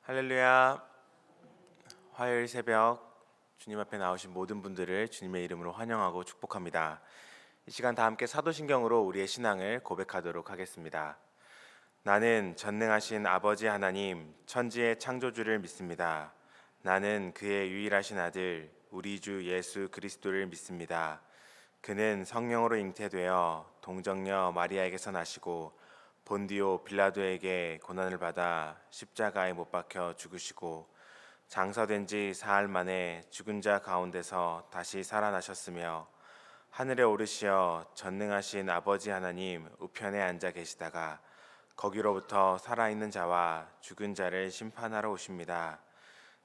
할렐루야. 화요일 새벽 주님 앞에 나오신 모든 분들을 주님의 이름으로 환영하고 축복합니다. 이 시간 다 함께 사도신경으로 우리의 신앙을 고백하도록 하겠습니다. 나는 전능하신 아버지 하나님, 천지의 창조주를 믿습니다. 나는 그의 유일하신 아들, 우리 주 예수 그리스도를 믿습니다. 그는 성령으로 잉태되어 동정녀 마리아에게서 나시고 본디오 빌라도에게 고난을 받아 십자가에 못 박혀 죽으시고 장사된 지 사흘 만에 죽은 자 가운데서 다시 살아나셨으며 하늘에 오르시어 전능하신 아버지 하나님 우편에 앉아 계시다가 거기로부터 살아있는 자와 죽은 자를 심판하러 오십니다.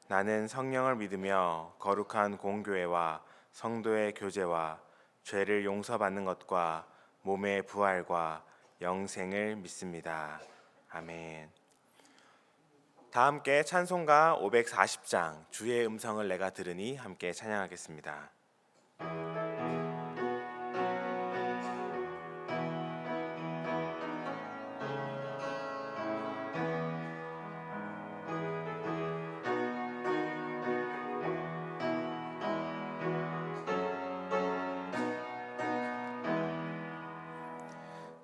나는 성령을 믿으며 거룩한 공교회와 성도의 교제와 죄를 용서받는 것과 몸의 부활과 영생을 믿습니다. 아멘. 다 함께 찬송가 540장 주의 음성을 내가 들으니 함께 찬양하겠습니다.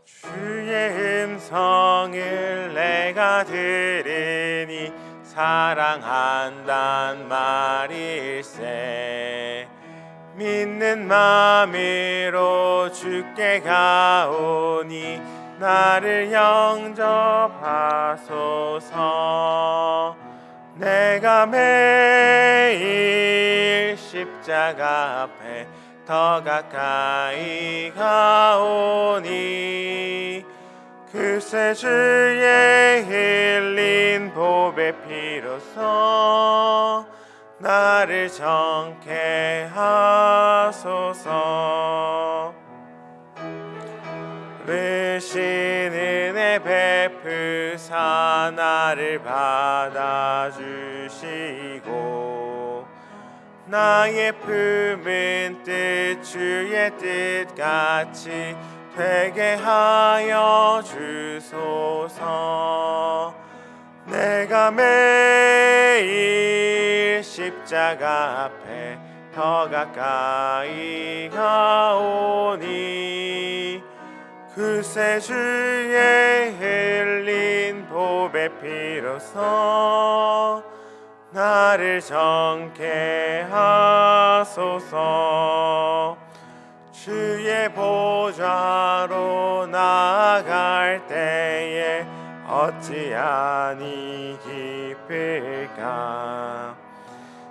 주의 음성을 내가 들으니 사랑한단 말일세. 믿는 마음으로 주께 가오니 나를 영접하소서. 내가 매일 십자가 앞에 더 가까이 가오니 그새 주의 흘린 보배 피로써 나를 정케 하소서. 으신 은혜 베푸사 나를 받아주시고 나의 품은 뜻 주의 뜻같이 되게 하여 주소서. 내가 매일 십자가 앞에 더 가까이 가오니 그새 주의 흘린 보배 피로써 나를 정케 하소서. 주의 보좌로 나아갈 때에 어찌하니 기쁠까.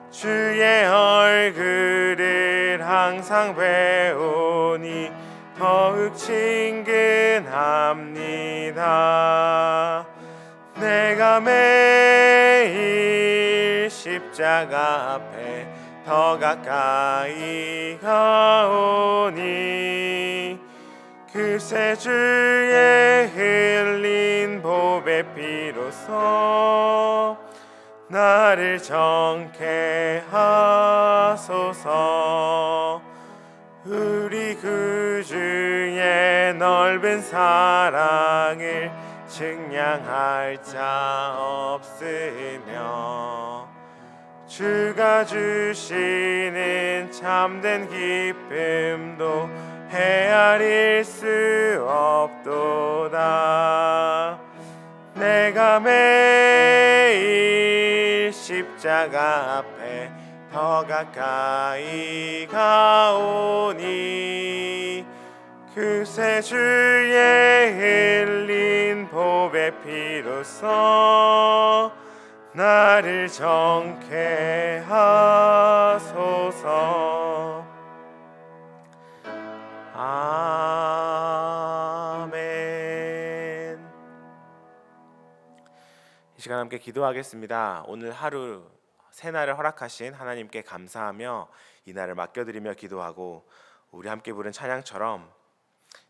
주의 얼굴을 항상 배우니 더욱 친근합니다. 내가 매일 십자가 앞에 더 가까이 가오니 그새 주의 흘린 보배 피로써 나를 정케 하소서. 우리 구주의 넓은 사랑을 측량할 자 없으며 주가 주시는 참된 기쁨도 헤아릴 수 없도다. 내가 매일 십자가 앞에 더 가까이 가오니 그새 주의 흘린 보배 피로써 나를 정케 하소서. 아멘. 이 시간 함께 기도하겠습니다. 오늘 하루 새날을 허락하신 하나님께 감사하며 이 날을 맡겨드리며 기도하고 우리 함께 부른 찬양처럼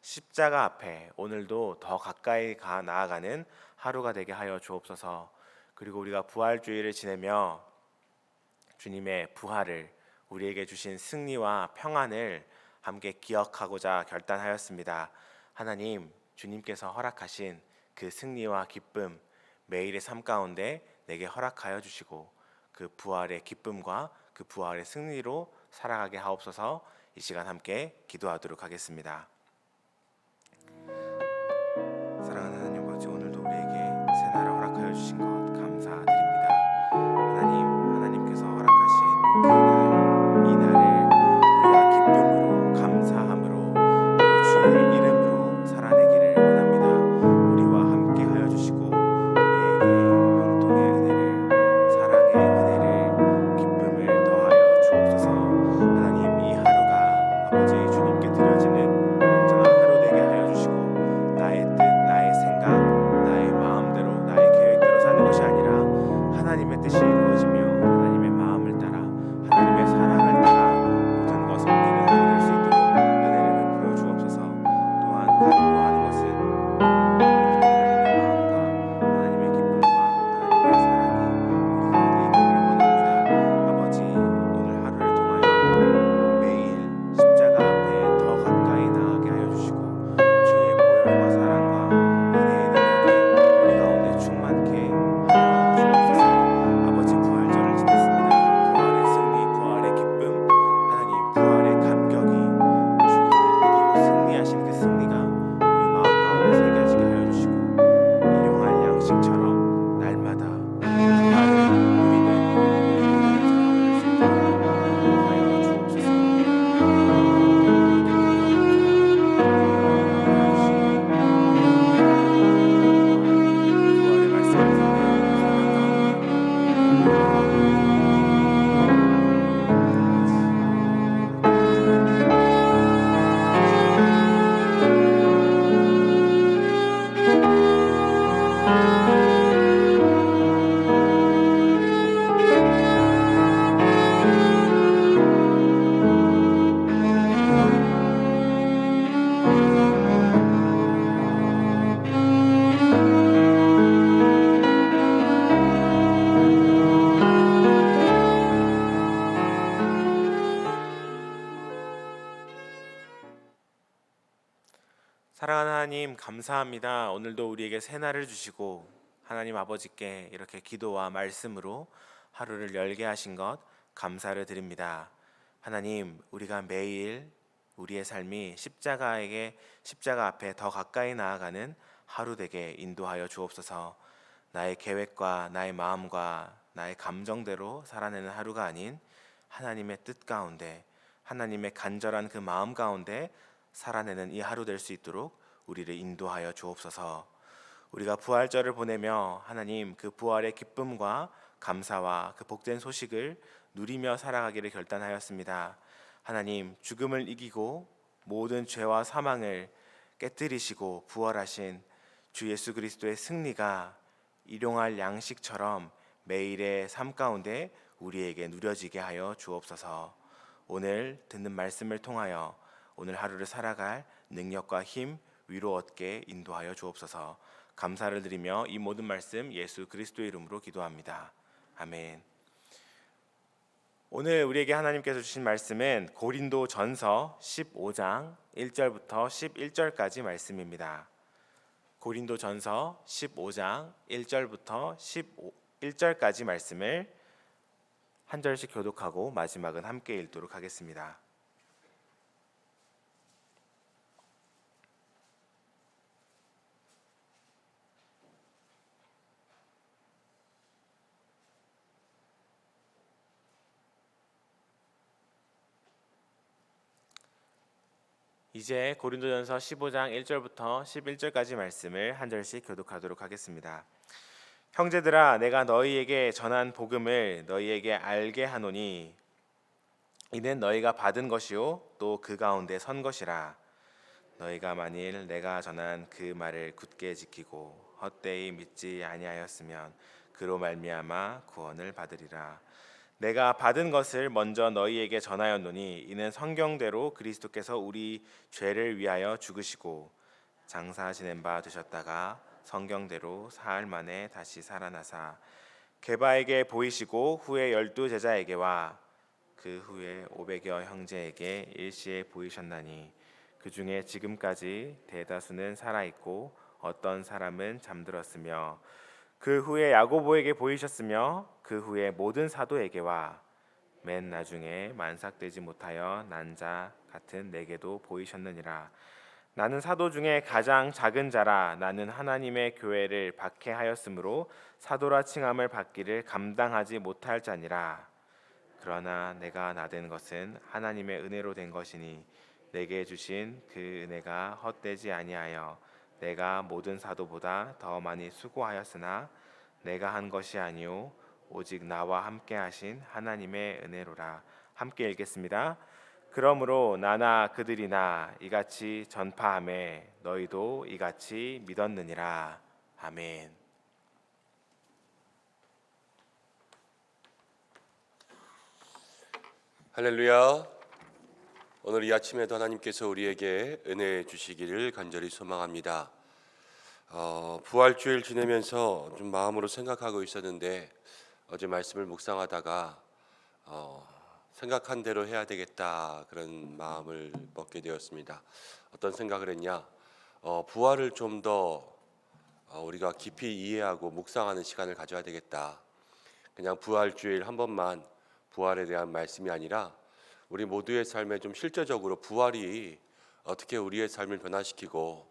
십자가 앞에 오늘도 더 가까이 나아가는 하루가 되게 하여 주옵소서. 그리고 우리가 부활주의를 지내며 주님의 부활을 우리에게 주신 승리와 평안을 함께 기억하고자 결단하였습니다. 하나님, 주님께서 허락하신 그 승리와 기쁨 매일의 삶 가운데 내게 허락하여 주시고 그 부활의 기쁨과 그 부활의 승리로 살아가게 하옵소서. 이 시간 함께 기도하도록 하겠습니다. 사랑하는 하나님 아버지, 오늘도 우리에게 새 날을 허락하여 주신 것 감사드립니다. 하나님께서 허락하신 그 날, 이 날을 우리가 기쁨으로 감사함으로 또 주의 이름으로 살아내기를 원합니다. 우리와 함께 하여 주시고 우리에게 형통의 은혜를, 사랑의 은혜를, 기쁨을 더하여 주옵소서. 하나님, 이 하루가 아버지 주님께 드려지는 온전한 하루 되게 하여 주시고 나의 뜻, 나의 생각, 나의 마음대로, 나의 계획대로 사는 것이 아니라 하나님의 뜻이 이루어지며 하나님의 마음을 따라 하나님의 사랑을 따라 모든 것 섬기는 하루 될 수 있도록 은혜를 베풀어 주옵소서. 또한 간구하는 것은 하나님의 마음과 하나님의 기쁨과 하나님의 사랑이 우리 가운데 있기를 원합니다. 아버지, 오늘 하루를 통하여 매일 십자가 앞에 더 가까이 나아가게 하여 주시고 주의 보혈과 사랑과 은혜의 능력이 우리 가운데 충만케 하여 주옵소서. 아버지, 부활절을 지냈습니다. 부활의 승리, 부활의 기쁨, 하나님 부활의 감격이 죽음을 이기고 승리하신 그 승리가 우리 마음 가운데 새겨지게 하여 주시고 일용할 양식처럼 날마다 부활을 누리는 우리 모두를 살아낼 수 있도록 인도하여 주옵소서. 부활의 말씀을 듣는 사랑 사랑하는 하나님, 감사합니다. 오늘도 우리에게 새 날을 주시고 하나님 아버지께 이렇게 기도와 말씀으로 하루를 열게 하신 것 감사를 드립니다. 하나님, 우리가 매일 우리의 삶이 십자가 앞에 더 가까이 나아가는 하루 되게 인도하여 주옵소서. 나의 계획과 나의 마음과 나의 감정대로 살아내는 하루가 아닌 하나님의 뜻 가운데, 하나님의 간절한 그 마음 가운데 살아내는 이 하루 될 수 있도록 우리를 인도하여 주옵소서. 우리가 부활절을 보내며 하나님 그 부활의 기쁨과 감사와 그 복된 소식을 누리며 살아가기를 결단하였습니다. 하나님, 죽음을 이기고 모든 죄와 사망을 깨뜨리시고 부활하신 주 예수 그리스도의 승리가 일용할 양식처럼 매일의 삶 가운데 우리에게 누려지게 하여 주옵소서. 오늘 듣는 말씀을 통하여 오늘 하루를 살아갈 능력과 힘, 위로 얻게 인도하여 주옵소서. 감사를 드리며 이 모든 말씀 예수 그리스도의 이름으로 기도합니다. 아멘. 오늘 우리에게 하나님께서 주신 말씀은 고린도전서 15장 1절부터 11절까지 말씀입니다. 고린도전서 15장 1절부터 11절까지 말씀을 한 절씩 교독하고 마지막은 함께 읽도록 하겠습니다. 이제 고린도전서 15장 1절부터 11절까지 말씀을 한 절씩 교독하도록 하겠습니다. 형제들아, 내가 너희에게 전한 복음을 너희에게 알게 하노니 이는 너희가 받은 것이요 또 그 가운데 선 것이라. 너희가 만일 내가 전한 그 말을 굳게 지키고 헛되이 믿지 아니하였으면 그로 말미암아 구원을 받으리라. 내가 받은 것을 먼저 너희에게 전하였노니 이는 성경대로 그리스도께서 우리 죄를 위하여 죽으시고 장사 지낸 바 되셨다가 성경대로 사흘 만에 다시 살아나사 게바에게 보이시고 후에 12 제자에게와 그 후에 500여 형제에게 일시에 보이셨나니 그 중에 지금까지 대다수는 살아 있고 어떤 사람은 잠들었으며 그 후에 야고보에게 보이셨으며 그 후에 모든 사도에게와 맨 나중에 만삭되지 못하여 난 자 같은 내게도 보이셨느니라. 나는 사도 중에 가장 작은 자라. 나는 하나님의 교회를 박해하였으므로 사도라 칭함을 받기를 감당하지 못할 자니라. 그러나 내가 나된 것은 하나님의 은혜로 된 것이니 내게 주신 그 은혜가 헛되지 아니하여 내가 모든 사도보다 더 많이 수고하였으나 내가 한 것이 아니요 오직 나와 함께 하신 하나님의 은혜로라. 함께 읽겠습니다. 그러므로 나나 그들이나 이같이 전파하매 너희도 이같이 믿었느니라. 아멘. 할렐루야. 오늘 이 아침에도 하나님께서 우리에게 은혜 주시기를 간절히 소망합니다. 부활주일 지내면서 좀 마음으로 생각하고 있었는데 어제 말씀을 묵상하다가 생각한 대로 해야 되겠다 그런 마음을 먹게 되었습니다. 어떤 생각을 했냐? 부활을 좀 더 우리가 깊이 이해하고 묵상하는 시간을 가져야 되겠다. 그냥 부활주일 한 번만 부활에 대한 말씀이 아니라 우리 모두의 삶에 좀 실제적으로 부활이 어떻게 우리의 삶을 변화시키고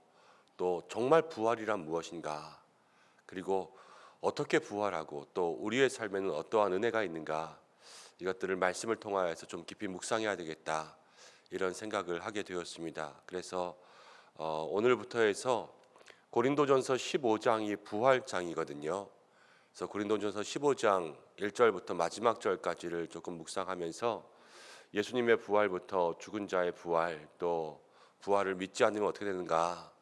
또 정말 부활이란 무엇인가, 그리고 어떻게 부활하고 또 우리의 삶에는 어떠한 은혜가 있는가, 이것들을 말씀을 통하여서 좀 깊이 묵상해야 되겠다 이런 생각을 하게 되었습니다. 그래서 오늘부터 해서 고린도전서 15장이 부활장이거든요. 그래서 고린도전서 15장 1절부터 마지막 절까지를 조금 묵상하면서 예수님의 부활부터 죽은 자의 부활, 또 부활을 믿지 않으면 어떻게 되는가,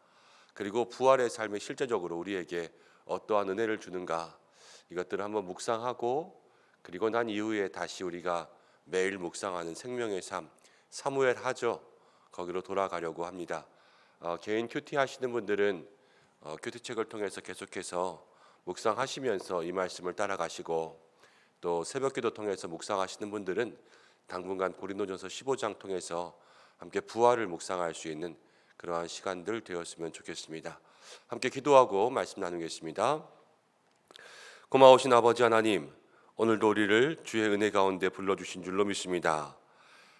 그리고 부활의 삶이 실제적으로 우리에게 어떠한 은혜를 주는가, 이것들을 한번 묵상하고, 그리고 난 이후에 다시 우리가 매일 묵상하는 생명의 삶, 사무엘 하죠, 거기로 돌아가려고 합니다. 개인 큐티 하시는 분들은 큐티책을 통해서 계속해서 묵상하시면서 이 말씀을 따라가시고, 또 새벽기도 통해서 묵상하시는 분들은 당분간 고린도전서 15장 통해서 함께 부활을 묵상할 수 있는 그러한 시간들 되었으면 좋겠습니다. 함께 기도하고 말씀 나누겠습니다. 고마우신 아버지 하나님, 오늘도 우리를 주의 은혜 가운데 불러주신 줄로 믿습니다.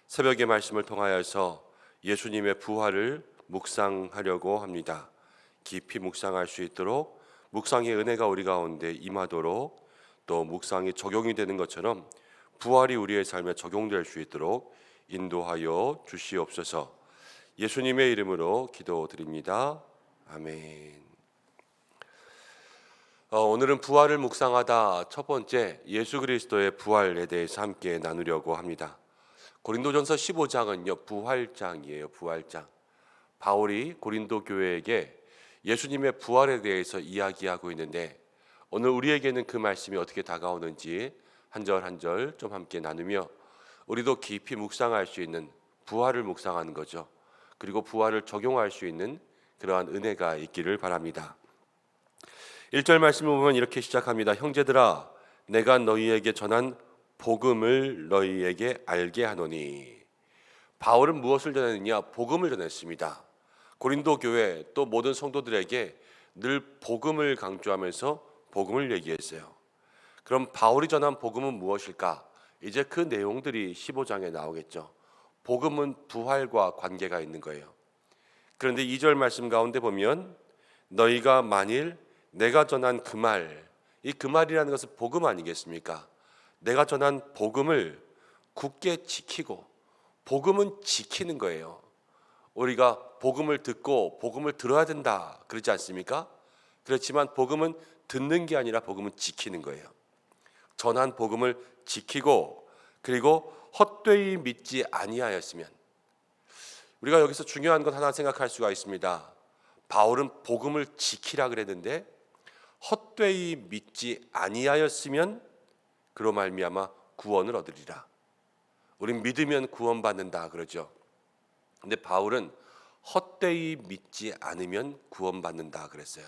새벽의 말씀을 통하여서 예수님의 부활을 묵상하려고 합니다. 깊이 묵상할 수 있도록 묵상의 은혜가 우리 가운데 임하도록, 또 묵상이 적용이 되는 것처럼 부활이 우리의 삶에 적용될 수 있도록 인도하여 주시옵소서. 예수님의 이름으로 기도드립니다. 아멘. 오늘은 부활을 묵상하다 첫 번째 예수 그리스도의 부활에 대해서 함께 나누려고 합니다. 고린도전서 15장은요 부활장이에요. 부활장. 바울이 고린도 교회에게 예수님의 부활에 대해서 이야기하고 있는데, 오늘 우리에게는 그 말씀이 어떻게 다가오는지 한 절 한 절 좀 함께 나누며 우리도 깊이 묵상할 수 있는, 부활을 묵상하는 거죠. 그리고 부활을 적용할 수 있는 그러한 은혜가 있기를 바랍니다. 1절 말씀을 보면 이렇게 시작합니다. 형제들아, 내가 너희에게 전한 복음을 너희에게 알게 하노니. 바울은 무엇을 전했느냐? 복음을 전했습니다. 고린도 교회 또 모든 성도들에게 늘 복음을 강조하면서 복음을 얘기했어요. 그럼 바울이 전한 복음은 무엇일까? 이제 그 내용들이 15장에 나오겠죠. 복음은 부활과 관계가 있는 거예요. 그런데 2절 말씀 가운데 보면 너희가 만일 내가 전한 그 말, 이 그 말이라는 것은 복음 아니겠습니까? 내가 전한 복음을 굳게 지키고, 복음은 지키는 거예요. 우리가 복음을 듣고 복음을 들어야 된다 그러지 않습니까? 그렇지만 복음은 듣는 게 아니라 복음은 지키는 거예요. 전한 복음을 지키고, 그리고 헛되이 믿지 아니하였으면. 우리가 여기서 중요한 건 하나 생각할 수가 있습니다. 바울은 복음을 지키라 그랬는데 헛되이 믿지 아니하였으면 그로 말미암아 구원을 얻으리라. 우린 믿으면 구원받는다 그러죠. 근데 바울은 헛되이 믿지 않으면 구원받는다 그랬어요.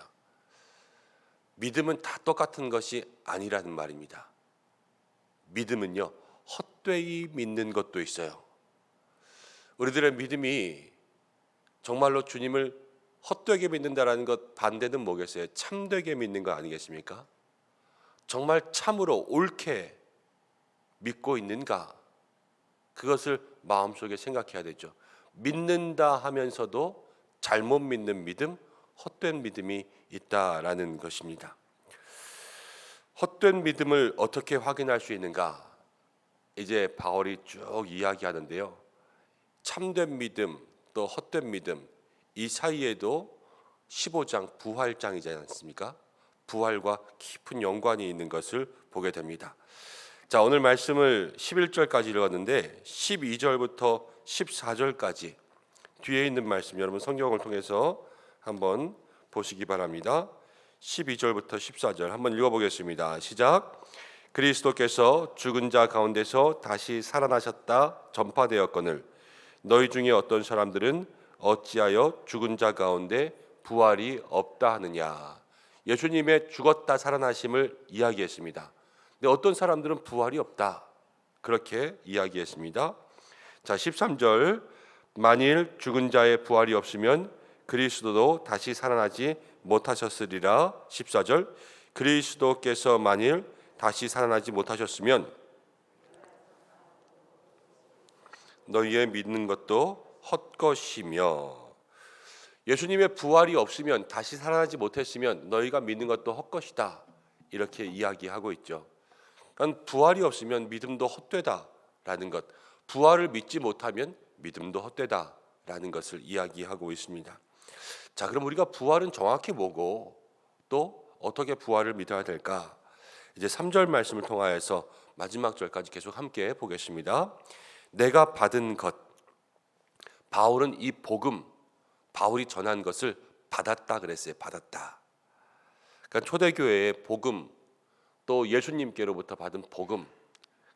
믿음은 다 똑같은 것이 아니라는 말입니다. 믿음은요, 헛되이 믿는 것도 있어요. 우리들의 믿음이 정말로 주님을 헛되게 믿는다라는 것 반대는 뭐겠어요? 참되게 믿는 거 아니겠습니까? 정말 참으로 옳게 믿고 있는가? 그것을 마음속에 생각해야 되죠. 믿는다 하면서도 잘못 믿는 믿음, 헛된 믿음이 있다라는 것입니다. 헛된 믿음을 어떻게 확인할 수 있는가? 이제 바울이 쭉 이야기하는데요. 참된 믿음 또 헛된 믿음, 이 사이에도 15장 부활장이지 않습니까? 부활과 깊은 연관이 있는 것을 보게 됩니다. 자, 오늘 말씀을 11절까지 읽었는데 12절부터 14절까지 뒤에 있는 말씀 여러분 성경을 통해서 한번 보시기 바랍니다. 12절부터 14절 한번 읽어보겠습니다. 시작. 그리스도께서 죽은 자 가운데서 다시 살아나셨다 전파되었거늘 너희 중에 어떤 사람들은 어찌하여 죽은 자 가운데 부활이 없다 하느냐. 예수님의 죽었다 살아나심을 이야기했습니다. 근데 어떤 사람들은 부활이 없다 그렇게 이야기했습니다. 자, 13절 만일 죽은 자의 부활이 없으면 그리스도도 다시 살아나지 못하셨으리라. 14절 그리스도께서 만일 다시 살아나지 못하셨으면 너희의 믿는 것도 헛것이며. 예수님의 부활이 없으면 다시 살아나지 못했으면 너희가 믿는 것도 헛것이다 이렇게 이야기하고 있죠. 그러니까 부활이 없으면 믿음도 헛되다라는 것, 부활을 믿지 못하면 믿음도 헛되다라는 것을 이야기하고 있습니다. 자, 그럼 우리가 부활은 정확히 뭐고 또 어떻게 부활을 믿어야 될까? 이제 3절 말씀을 통하여서 마지막 절까지 계속 함께 보겠습니다. 내가 받은 것, 바울은 이 복음, 바울이 전한 것을 받았다 그랬어요. 받았다. 그러니까 초대교회의 복음, 또 예수님께로부터 받은 복음,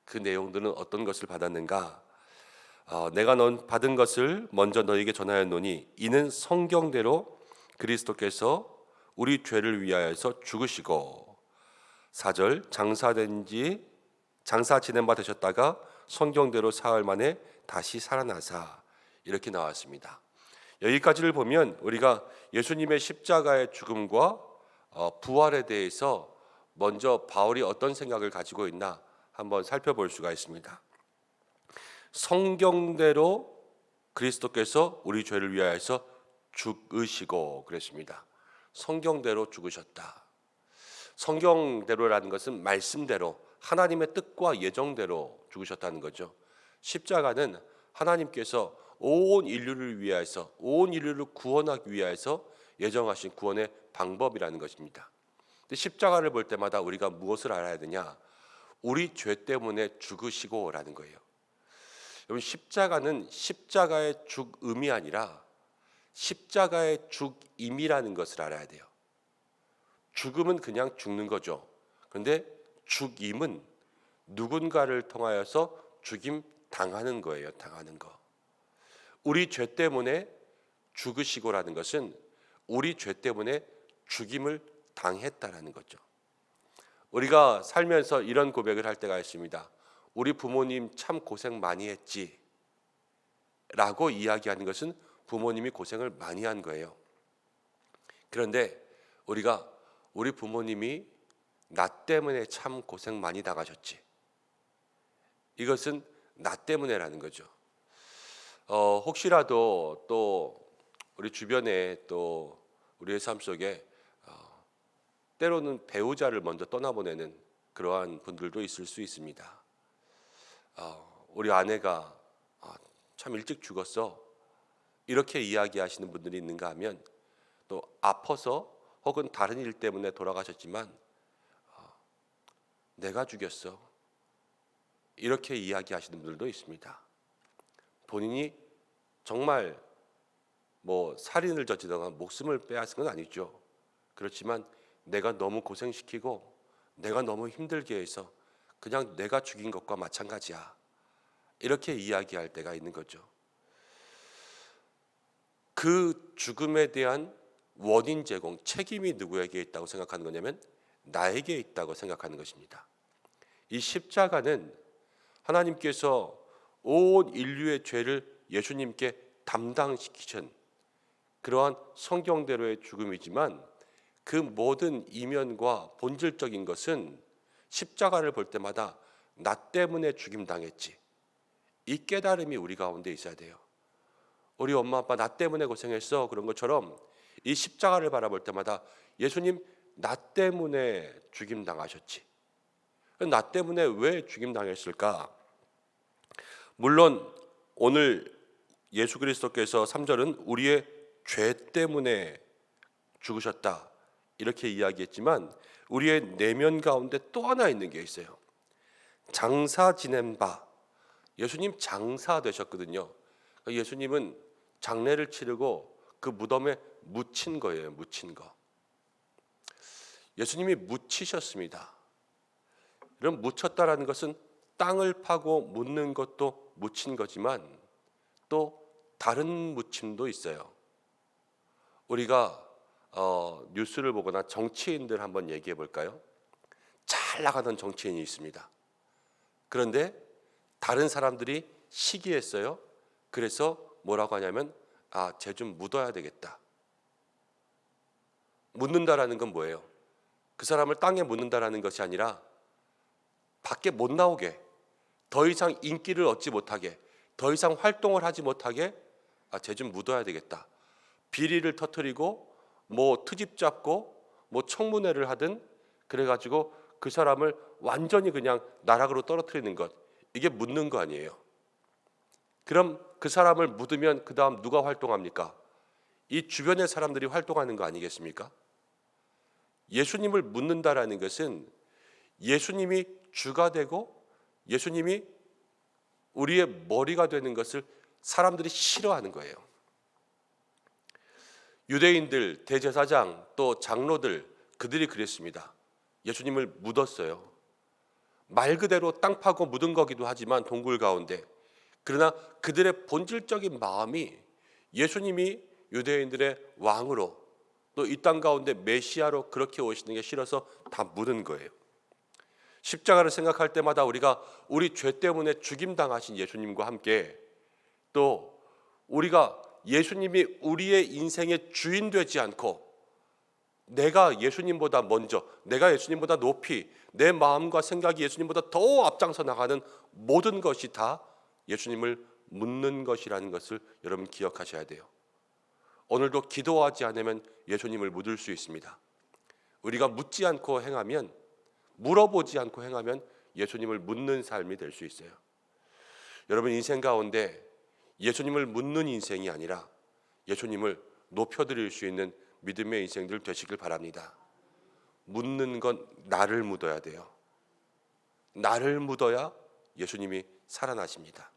그 내용들은 어떤 것을 받았는가? 내가 받은 것을 먼저 너에게 전하였노니 이는 성경대로 그리스도께서 우리 죄를 위하여서 죽으시고 4절 장사 지낸 바 되셨다가 성경대로 사흘 만에 다시 살아나사 이렇게 나왔습니다. 여기까지를 보면 우리가 예수님의 십자가의 죽음과 부활에 대해서 먼저 바울이 어떤 생각을 가지고 있나 한번 살펴볼 수가 있습니다. 성경대로 그리스도께서 우리 죄를 위하여서 죽으시고 그랬습니다. 성경대로 죽으셨다. 성경대로라는 것은 말씀대로 하나님의 뜻과 예정대로 죽으셨다는 거죠. 십자가는 하나님께서 온 인류를 위하여서 온 인류를 구원하기 위하여서 예정하신 구원의 방법이라는 것입니다. 근데 십자가를 볼 때마다 우리가 무엇을 알아야 되냐? 우리 죄 때문에 죽으시고라는 거예요. 여러분 십자가는 십자가의 죽음이 아니라 십자가의 죽임이라는 것을 알아야 돼요. 죽음은 그냥 죽는 거죠. 그런데 죽임은 누군가를 통하여서 죽임 당하는 거예요. 당하는 거. 우리 죄 때문에 죽으시고라는 것은 우리 죄 때문에 죽임을 당했다라는 거죠. 우리가 살면서 이런 고백을 할 때가 있습니다. 우리 부모님 참 고생 많이 했지 라고 이야기하는 것은 부모님이 고생을 많이 한 거예요. 그런데 우리가 우리 부모님이 나 때문에 참 고생 많이 당하셨지, 이것은 나 때문에라는 거죠. 혹시라도 또 우리 주변에 또 우리의 삶 속에 때로는 배우자를 먼저 떠나보내는 그러한 분들도 있을 수 있습니다. 우리 아내가 참 일찍 죽었어 이렇게 이야기하시는 분들이 있는가 하면, 또 아파서 혹은 다른 일 때문에 돌아가셨지만 내가 죽였어 이렇게 이야기하시는 분들도 있습니다. 본인이 정말 살인을 저지르거나 목숨을 빼앗은 건 아니죠. 그렇지만 내가 너무 고생시키고 내가 너무 힘들게 해서 그냥 내가 죽인 것과 마찬가지야 이렇게 이야기할 때가 있는 거죠. 그 죽음에 대한 원인 제공, 책임이 누구에게 있다고 생각하는 거냐면 나에게 있다고 생각하는 것입니다. 이 십자가는 하나님께서 온 인류의 죄를 예수님께 담당시키신 그러한 성경대로의 죽음이지만 그 모든 이면과 본질적인 것은 십자가를 볼 때마다 나 때문에 죽임당했지. 이 깨달음이 우리 가운데 있어야 돼요. 우리 엄마 아빠 나 때문에 고생했어 그런 것처럼 이 십자가를 바라볼 때마다 예수님 나 때문에 죽임당하셨지. 나 때문에 왜 죽임당했을까? 물론 오늘 예수 그리스도께서 3절은 우리의 죄 때문에 죽으셨다 이렇게 이야기했지만 우리의 내면 가운데 또 하나 있는 게 있어요. 장사 지낸 바, 예수님 장사 되셨거든요. 예수님은 장례를 치르고 그 무덤에 묻힌 거예요. 묻힌 거. 예수님이 묻히셨습니다. 이런 묻혔다라는 것은 땅을 파고 묻는 것도 묻힌 거지만 또 다른 묻힘도 있어요. 우리가 뉴스를 보거나 정치인들 한번 얘기해 볼까요? 잘 나가는 정치인이 있습니다. 그런데 다른 사람들이 시기했어요. 그래서 뭐라고 하냐면 쟤 좀 묻어야 되겠다. 묻는다라는 건 뭐예요? 그 사람을 땅에 묻는다라는 것이 아니라 밖에 못 나오게, 더 이상 인기를 얻지 못하게, 더 이상 활동을 하지 못하게 쟤 좀 묻어야 되겠다. 비리를 터뜨리고 뭐 트집 잡고 뭐 청문회를 하든 그래가지고 그 사람을 완전히 그냥 나락으로 떨어뜨리는 것, 이게 묻는 거 아니에요. 그럼 그 사람을 묻으면 그 다음 누가 활동합니까? 이 주변의 사람들이 활동하는 거 아니겠습니까? 예수님을 묻는다라는 것은 예수님이 주가 되고 예수님이 우리의 머리가 되는 것을 사람들이 싫어하는 거예요. 유대인들, 대제사장, 또 장로들 그들이 그랬습니다. 예수님을 묻었어요. 말 그대로 땅 파고 묻은 거기도 하지만 동굴 가운데. 그러나 그들의 본질적인 마음이 예수님이 유대인들의 왕으로 또 이 땅 가운데 메시아로 그렇게 오시는 게 싫어서 다 묻은 거예요. 십자가를 생각할 때마다 우리가 우리 죄 때문에 죽임당하신 예수님과 함께 또 우리가 예수님이 우리의 인생의 주인 되지 않고 내가 예수님보다 먼저, 내가 예수님보다 높이, 내 마음과 생각이 예수님보다 더 앞장서 나가는 모든 것이 다 예수님을 묻는 것이라는 것을 여러분 기억하셔야 돼요. 오늘도 기도하지 않으면 예수님을 묻을 수 있습니다. 우리가 묻지 않고 행하면, 물어보지 않고 행하면 예수님을 묻는 삶이 될 수 있어요. 여러분 인생 가운데 예수님을 묻는 인생이 아니라 예수님을 높여드릴 수 있는 믿음의 인생들 되시길 바랍니다. 묻는 건 나를 묻어야 돼요. 나를 묻어야 예수님이 살아나십니다.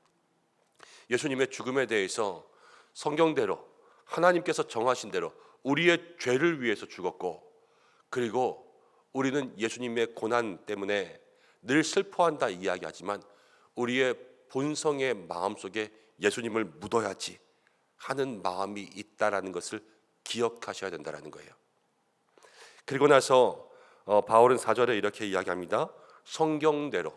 예수님의 죽음에 대해서 성경대로 하나님께서 정하신 대로 우리의 죄를 위해서 죽었고, 그리고 우리는 예수님의 고난 때문에 늘 슬퍼한다 이야기하지만 우리의 본성의 마음속에 예수님을 묻어야지 하는 마음이 있다라는 것을 기억하셔야 된다라는 거예요. 그리고 나서 바울은 4절에 이렇게 이야기합니다. 성경대로,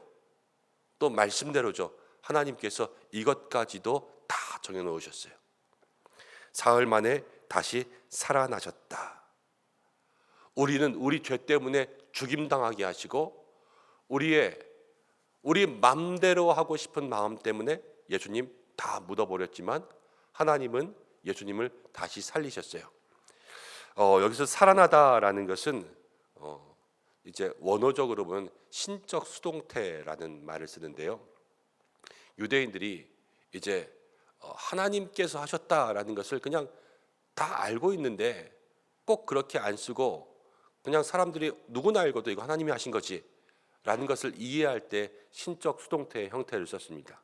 또 말씀대로죠. 하나님께서 이것까지도 다 정해놓으셨어요. 사흘 만에 다시 살아나셨다. 우리는 우리 죄 때문에 죽임당하게 하시고 우리 맘대로 하고 싶은 마음 때문에 예수님 다 묻어버렸지만 하나님은 예수님을 다시 살리셨어요. 여기서 살아나다라는 것은 이제 원어적으로 보면 신적 수동태라는 말을 쓰는데요. 유대인들이 이제 하나님께서 하셨다라는 것을 그냥 다 알고 있는데 꼭 그렇게 안 쓰고 그냥 사람들이 누구나 읽어도 이거 하나님이 하신 거지 라는 것을 이해할 때 신적 수동태의 형태를 썼습니다.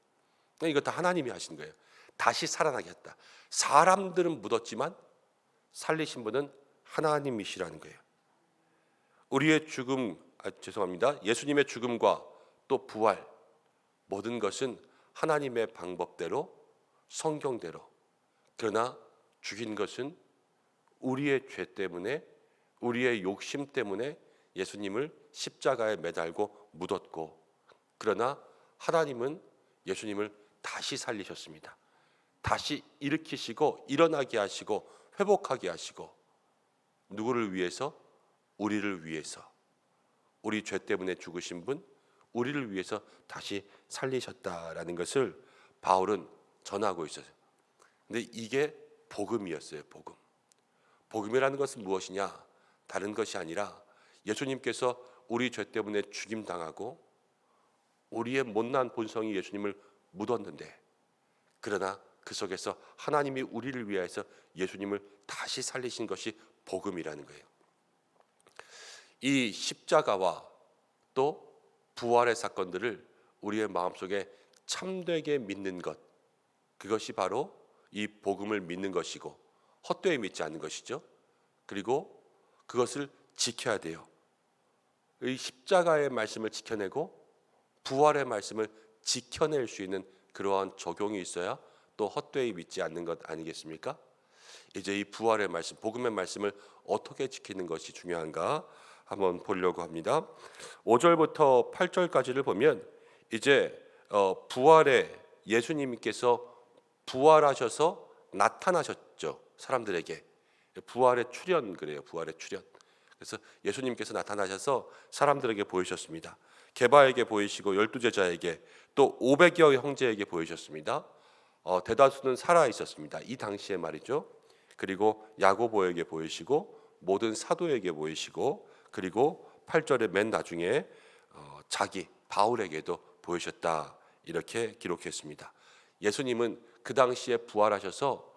이거 다 하나님이 하신 거예요. 다시 살아나게 했다. 사람들은 묻었지만 살리신 분은 하나님이시라는 거예요. 우리의 죽음, 예수님의 죽음과 또 부활, 모든 것은 하나님의 방법대로 성경대로, 그러나 죽인 것은 우리의 죄 때문에, 우리의 욕심 때문에 예수님을 십자가에 매달고 묻었고, 그러나 하나님은 예수님을 다시 살리셨습니다. 다시 일으키시고 일어나게 하시고 회복하게 하시고, 누구를 위해서? 우리를 위해서. 우리 죄 때문에 죽으신 분, 우리를 위해서 다시 살리셨다라는 것을 바울은 전하고 있었어요. 근데 이게 복음이었어요. 복음. 복음이라는 것은 무엇이냐? 다른 것이 아니라 예수님께서 우리 죄 때문에 죽임당하고 우리의 못난 본성이 예수님을 묻었는데, 그러나 그 속에서 하나님이 우리를 위하여서 예수님을 다시 살리신 것이 복음이라는 거예요. 이 십자가와 또 부활의 사건들을 우리의 마음속에 참되게 믿는 것, 그것이 바로 이 복음을 믿는 것이고 헛되이 믿지 않는 것이죠. 그리고 그것을 지켜야 돼요. 이 십자가의 말씀을 지켜내고 부활의 말씀을 지켜낼 수 있는 그러한 적용이 있어야 또 헛되이 믿지 않는 것 아니겠습니까? 이제 이 부활의 말씀, 복음의 말씀을 어떻게 지키는 것이 중요한가 한번 보려고 합니다. 5절부터 8절까지를 보면 이제 부활의 예수님께서 부활하셔서 나타나셨죠. 사람들에게. 부활의 출현 그래요. 부활의 출현. 그래서 예수님께서 나타나셔서 사람들에게 보이셨습니다. 게바에게 보이시고 12제자에게 또 500여 형제에게 보이셨습니다. 대다수는 살아 있었습니다. 이 당시에 말이죠. 그리고 야고보에게 보이시고 모든 사도에게 보이시고, 그리고 8절의 맨 나중에 자기 바울에게도 보이셨다, 이렇게 기록했습니다. 예수님은 그 당시에 부활하셔서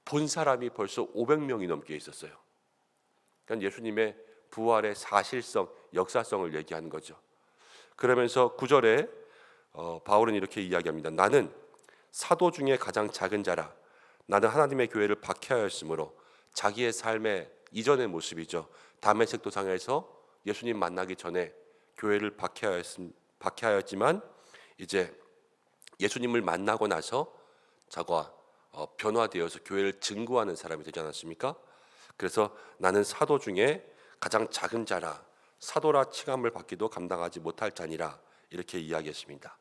본 사람이 벌써 500명이 넘게 있었어요. 그러니까 예수님의 부활의 사실성, 역사성을 얘기하는 거죠. 그러면서 9절에 바울은 이렇게 이야기합니다. 나는 사도 중에 가장 작은 자라. 나는 하나님의 교회를 박해하였으므로, 자기의 삶의 이전의 모습이죠. 다메섹 도상에서 예수님 만나기 전에 교회를 박해하였지만 이제 예수님을 만나고 나서 자가 변화되어서 교회를 증거하는 사람이 되지 않았습니까? 그래서 나는 사도 중에 가장 작은 자라. 사도라 칭함을 받기도 감당하지 못할 자니라, 이렇게 이야기했습니다.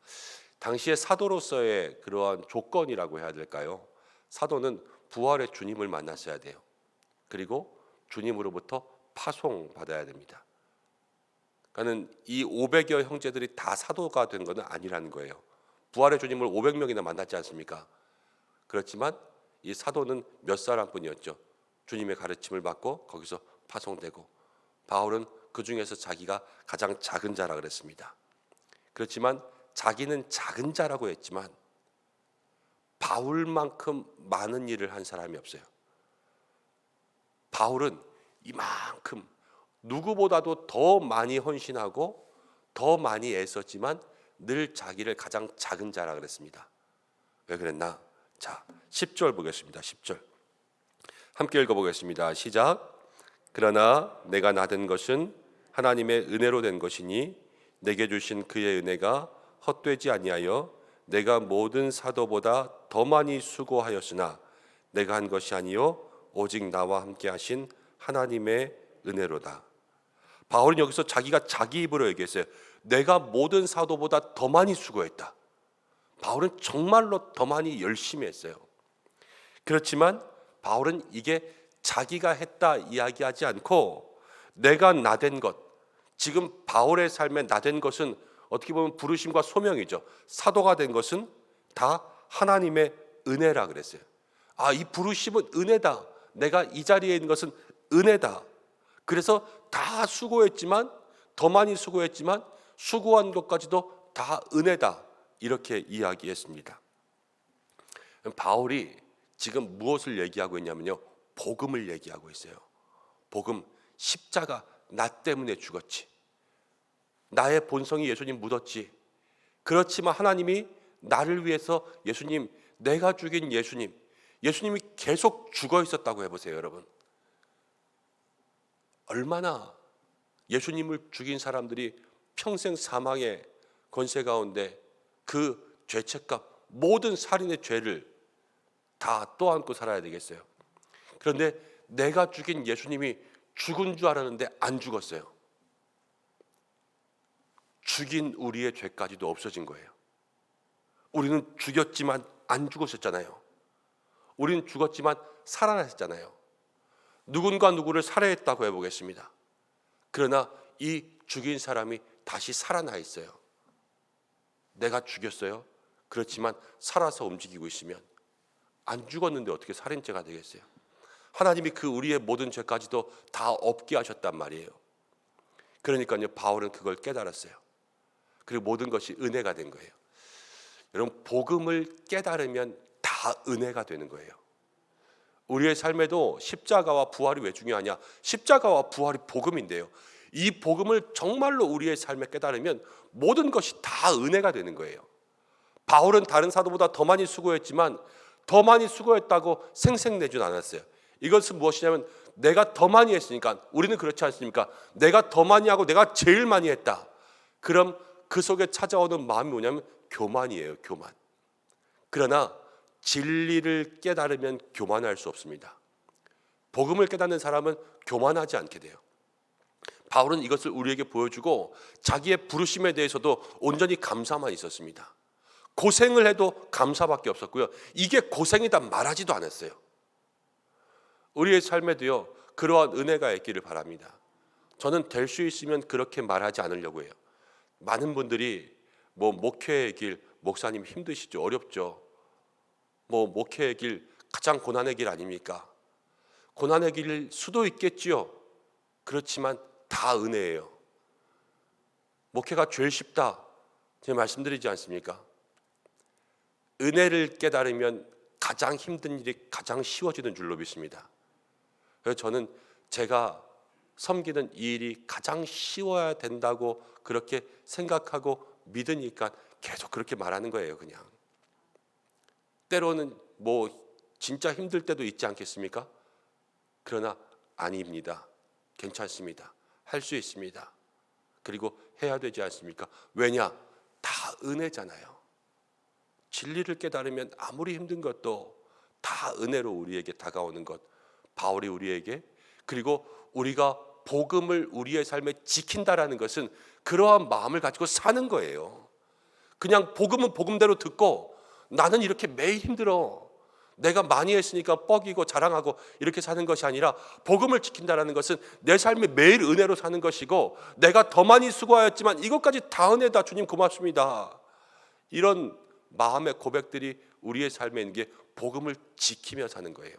당시의 사도로서의 그러한 조건이라고 해야 될까요? 사도는 부활의 주님을 만났어야 돼요. 그리고 주님으로부터 파송받아야 됩니다. 그러니까 이 500여 형제들이 다 사도가 된 것은 아니라는 거예요. 부활의 주님을 500명이나 만났지 않습니까? 그렇지만 이 사도는 몇 사람뿐이었죠. 주님의 가르침을 받고 거기서 파송되고, 바울은 그 중에서 자기가 가장 작은 자라 그랬습니다. 그렇지만 자기는 작은 자라고 했지만 바울만큼 많은 일을 한 사람이 없어요. 바울은 이만큼 누구보다도 더 많이 헌신하고 더 많이 애썼지만 늘 자기를 가장 작은 자라 그랬습니다. 왜 그랬나? 자, 10절 보겠습니다. 10절 함께 읽어보겠습니다. 시작. 그러나 내가 나된 것은 하나님의 은혜로 된 것이니 내게 주신 그의 은혜가 헛되지 아니하여 내가 모든 사도보다 더 많이 수고하였으나 내가 한 것이 아니요 오직 나와 함께 하신 하나님의 은혜로다. 바울은 여기서 자기가 자기 입으로 얘기했어요. 내가 모든 사도보다 더 많이 수고했다. 바울은 정말로 더 많이 열심히 했어요. 그렇지만 바울은 이게 자기가 했다 이야기하지 않고 내가 나된 것, 지금 바울의 삶에 나된 것은 어떻게 보면 부르심과 소명이죠. 사도가 된 것은 다 하나님의 은혜라 그랬어요. 아, 이 부르심은 은혜다. 내가 이 자리에 있는 것은 은혜다. 그래서 다 수고했지만, 더 많이 수고했지만 수고한 것까지도 다 은혜다, 이렇게 이야기했습니다. 바울이 지금 무엇을 얘기하고 있냐면요, 복음을 얘기하고 있어요. 복음, 십자가, 나 때문에 죽었지. 나의 본성이 예수님 묻었지. 그렇지만 하나님이 나를 위해서 예수님, 내가 죽인 예수님, 예수님이 계속 죽어 있었다고 해보세요, 여러분. 얼마나 예수님을 죽인 사람들이 평생 사망의 권세 가운데 그 죄책감, 모든 살인의 죄를 다 떠안고 살아야 되겠어요. 그런데 내가 죽인 예수님이 죽은 줄 알았는데 안 죽었어요. 죽인 우리의 죄까지도 없어진 거예요. 우리는 죽였지만 안 죽으셨잖아요. 우리는 죽었지만 살아나셨잖아요. 누군가 누구를 살해했다고 해보겠습니다. 그러나 이 죽인 사람이 다시 살아나 있어요. 내가 죽였어요. 그렇지만 살아서 움직이고 있으면 안 죽었는데 어떻게 살인죄가 되겠어요? 하나님이 그 우리의 모든 죄까지도 다 없게 하셨단 말이에요. 그러니까요, 바울은 그걸 깨달았어요. 그리고 모든 것이 은혜가 된 거예요. 여러분, 복음을 깨달으면 다 은혜가 되는 거예요. 우리의 삶에도 십자가와 부활이 왜 중요하냐? 십자가와 부활이 복음인데요, 이 복음을 정말로 우리의 삶에 깨달으면 모든 것이 다 은혜가 되는 거예요. 바울은 다른 사도보다 더 많이 수고했지만 더 많이 수고했다고 생색내진 않았어요. 이것은 무엇이냐면 내가 더 많이 했으니까, 우리는 그렇지 않습니까? 내가 더 많이 하고 내가 제일 많이 했다. 그럼 그 속에 찾아오는 마음이 뭐냐면 교만이에요. 교만. 그러나 진리를 깨달으면 교만할 수 없습니다. 복음을 깨닫는 사람은 교만하지 않게 돼요. 바울은 이것을 우리에게 보여주고 자기의 부르심에 대해서도 온전히 감사만 있었습니다. 고생을 해도 감사밖에 없었고요, 이게 고생이다 말하지도 않았어요. 우리의 삶에도요, 그러한 은혜가 있기를 바랍니다. 저는 될 수 있으면 그렇게 말하지 않으려고 해요. 많은 분들이 목회의 길, 목사님 힘드시죠? 어렵죠? 목회의 길 가장 고난의 길 아닙니까? 고난의 길일 수도 있겠지요. 그렇지만 다 은혜예요. 목회가 제일 쉽다, 제가 말씀드리지 않습니까? 은혜를 깨달으면 가장 힘든 일이 가장 쉬워지는 줄로 믿습니다. 그래서 저는 제가 섬기는 이 일이 가장 쉬워야 된다고 그렇게 생각하고 믿으니까 계속 그렇게 말하는 거예요. 그냥 때로는 진짜 힘들 때도 있지 않겠습니까? 그러나 아닙니다. 괜찮습니다. 할 수 있습니다. 그리고 해야 되지 않습니까? 왜냐? 다 은혜잖아요. 진리를 깨달으면 아무리 힘든 것도 다 은혜로 우리에게 다가오는 것, 바울이 우리에게, 그리고 우리가 복음을 우리의 삶에 지킨다라는 것은 그러한 마음을 가지고 사는 거예요. 그냥 복음은 복음대로 듣고 나는 이렇게 매일 힘들어, 내가 많이 했으니까 뻐기고 자랑하고 이렇게 사는 것이 아니라, 복음을 지킨다라는 것은 내 삶이 매일 은혜로 사는 것이고, 내가 더 많이 수고하였지만 이것까지 다 은혜다, 주님 고맙습니다, 이런 마음의 고백들이 우리의 삶에 있는 게 복음을 지키며 사는 거예요.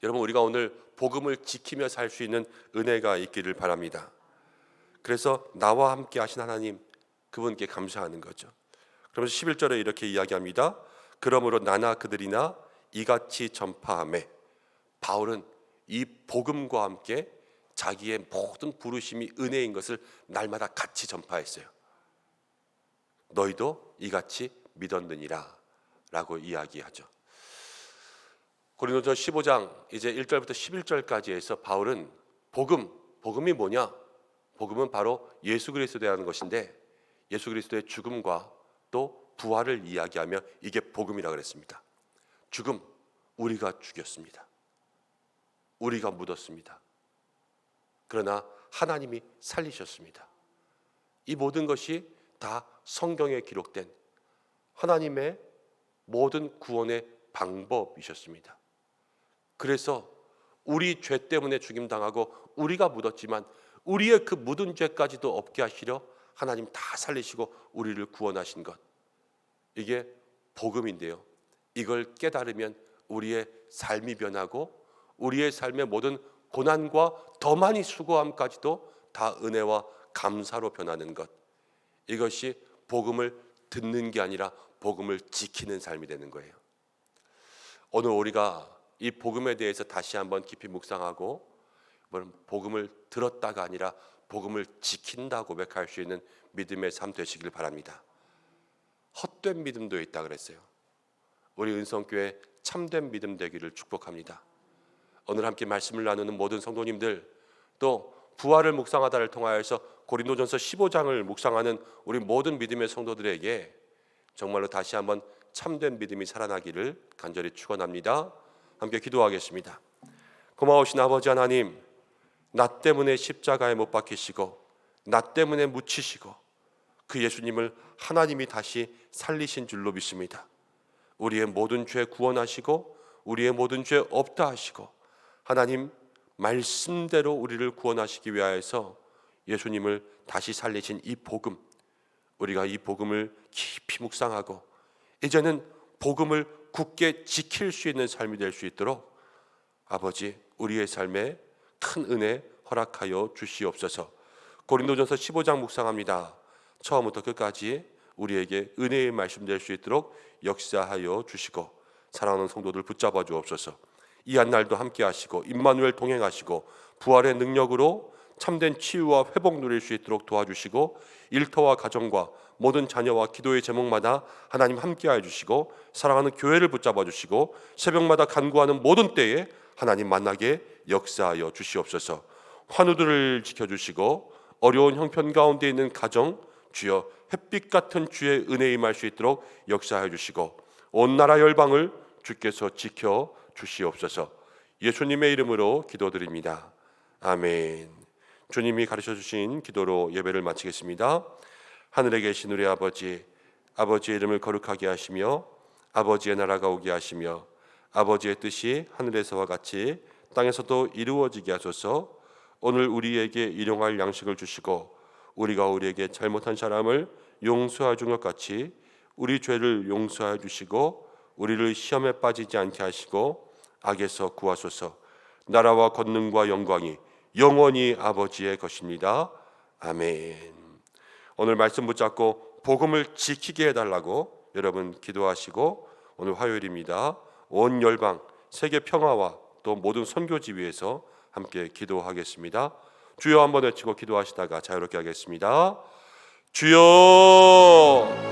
여러분, 우리가 오늘 복음을 지키며 살 수 있는 은혜가 있기를 바랍니다. 그래서 나와 함께 하신 하나님, 그분께 감사하는 거죠. 그러면서 11절에 이렇게 이야기합니다. 그러므로 나나 그들이나 이같이 전파하매. 바울은 이 복음과 함께 자기의 모든 부르심이 은혜인 것을 날마다 같이 전파했어요. 너희도 이같이 믿었느니라 라고 이야기하죠. 고린도전 15장 이제 1절부터 11절까지 해서 바울은 복음이 뭐냐? 복음은 바로 예수 그리스도에 대한 것인데, 예수 그리스도의 죽음과 또 부활을 이야기하며 이게 복음이라고 그랬습니다. 죽음, 우리가 죽였습니다. 우리가 묻었습니다. 그러나 하나님이 살리셨습니다. 이 모든 것이 다 성경에 기록된 하나님의 모든 구원의 방법이셨습니다. 그래서 우리 죄 때문에 죽임당하고 우리가 묻었지만 우리의 그 묻은 죄까지도 없게 하시려 하나님 다 살리시고 우리를 구원하신 것, 이게 복음인데요, 이걸 깨달으면 우리의 삶이 변하고 우리의 삶의 모든 고난과 더 많이 수고함까지도 다 은혜와 감사로 변하는 것, 이것이 복음을 듣는 게 아니라 복음을 지키는 삶이 되는 거예요. 오늘 우리가 이 복음에 대해서 다시 한번 깊이 묵상하고, 복음을 들었다가 아니라 복음을 지킨다 고백할 수 있는 믿음의 삶 되시길 바랍니다. 헛된 믿음도 있다 그랬어요. 우리 은성교회 참된 믿음 되기를 축복합니다. 오늘 함께 말씀을 나누는 모든 성도님들, 또 부활을 묵상하다를 통하여서 고린도전서 15장을 묵상하는 우리 모든 믿음의 성도들에게 정말로 다시 한번 참된 믿음이 살아나기를 간절히 축원합니다. 함께 기도하겠습니다. 고마우신 아버지 하나님, 나 때문에 십자가에 못 박히시고 나 때문에 묻히시고 그 예수님을 하나님이 다시 살리신 줄로 믿습니다. 우리의 모든 죄 구원하시고 우리의 모든 죄 없다 하시고 하나님 말씀대로 우리를 구원하시기 위하여서 예수님을 다시 살리신 이 복음, 우리가 이 복음을 깊이 묵상하고 이제는 복음을 굳게 지킬 수 있는 삶이 될 수 있도록 아버지 우리의 삶에 큰 은혜 허락하여 주시옵소서. 고린도전서 15장 묵상합니다. 처음부터 끝까지 우리에게 은혜의 말씀 될 수 있도록 역사하여 주시고 사랑하는 성도들 붙잡아 주옵소서. 이 한 날도 함께 하시고 임마누엘 동행하시고 부활의 능력으로 참된 치유와 회복 누릴 수 있도록 도와주시고 일터와 가정과 모든 자녀와 기도의 제목마다 하나님 함께하여 주시고 사랑하는 교회를 붙잡아 주시고 새벽마다 간구하는 모든 때에 하나님 만나게 역사하여 주시옵소서. 환우들을 지켜주시고 어려운 형편 가운데 있는 가정 주여 햇빛 같은 주의 은혜 임할 수 있도록 역사하여 주시고 온 나라 열방을 주께서 지켜 주시옵소서. 예수님의 이름으로 기도드립니다. 아멘. 주님이 가르쳐 주신 기도로 예배를 마치겠습니다. 하늘에 계신 우리 아버지, 아버지의 이름을 거룩하게 하시며 아버지의 나라가 오게 하시며 아버지의 뜻이 하늘에서와 같이 땅에서도 이루어지게 하소서. 오늘 우리에게 일용할 양식을 주시고 우리가 우리에게 잘못한 사람을 용서해 준 것 같이 우리 죄를 용서해 주시고 우리를 시험에 빠지지 않게 하시고 악에서 구하소서. 나라와 권능과 영광이 영원히 아버지의 것입니다. 아멘. 오늘 말씀 붙잡고 복음을 지키게 해달라고 여러분 기도하시고 오늘 화요일입니다. 온 열방 세계 평화와 또 모든 선교지 위해서 함께 기도하겠습니다. 주여 한번 외치고 기도하시다가 자유롭게 하겠습니다. 주여